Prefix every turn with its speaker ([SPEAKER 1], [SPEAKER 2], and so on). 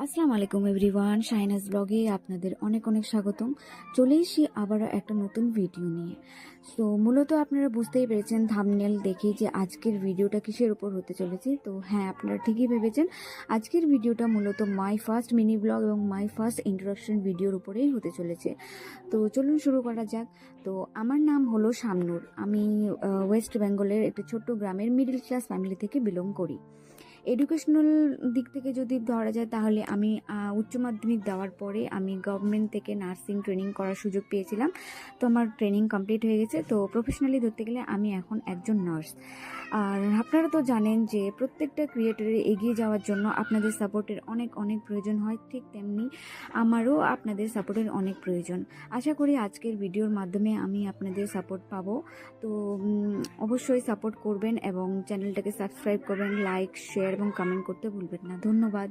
[SPEAKER 1] আসসালামু আলাইকুম এভরিওয়ান, শাহিনাজ ব্লগে আপনাদের অনেক অনেক স্বাগতম। চলে এসেছি আবারও একটা নতুন ভিডিও নিয়ে। তো মূলত আপনারা বুঝতেই পেরেছেন থাম্বনেল দেখেই যে আজকের ভিডিওটা কিসের উপর হতে চলেছে। তো হ্যাঁ, আপনারা ঠিকই ভেবেছেন, আজকের ভিডিওটা মূলত মাই ফার্স্ট মিনি ব্লগ এবং মাই ফার্স্ট ইন্ট্রোডাকশন ভিডিওর উপরেই হতে চলেছে। তো চলুন শুরু করা যাক। তো আমার নাম হলো শামনুর। আমি ওয়েস্ট বেঙ্গলের একটি ছোট্ট গ্রামের মিডল ক্লাস ফ্যামিলি থেকে বিলং করি। এডুকেশনাল দিক থেকে যদি ধরা যায় তাহলে আমি উচ্চ মাধ্যমিক দেওয়ার পরে আমি গভর্নমেন্ট থেকে নার্সিং ট্রেনিং করার সুযোগ পেয়েছিলাম। তো আমার ট্রেনিং কমপ্লিট হয়ে গেছে। তো প্রফেশনালি ধরতে গেলে আমি এখন একজন নার্স। আর আপনারা তো জানেন যে প্রত্যেকটা ক্রিয়েটরের এগিয়ে যাওয়ার জন্য আপনাদের সাপোর্টের অনেক অনেক প্রয়োজন হয়, ঠিক তেমনি আমারও আপনাদের সাপোর্টের অনেক প্রয়োজন। আশা করি আজকের ভিডিওর মাধ্যমে আমি আপনাদের সাপোর্ট পাবো। তো অবশ্যই সাপোর্ট করবেন এবং চ্যানেলটাকে সাবস্ক্রাইব করবেন, লাইক শেয়ার এবং কমেন্ট করতে ভুলবেন না। ধন্যবাদ।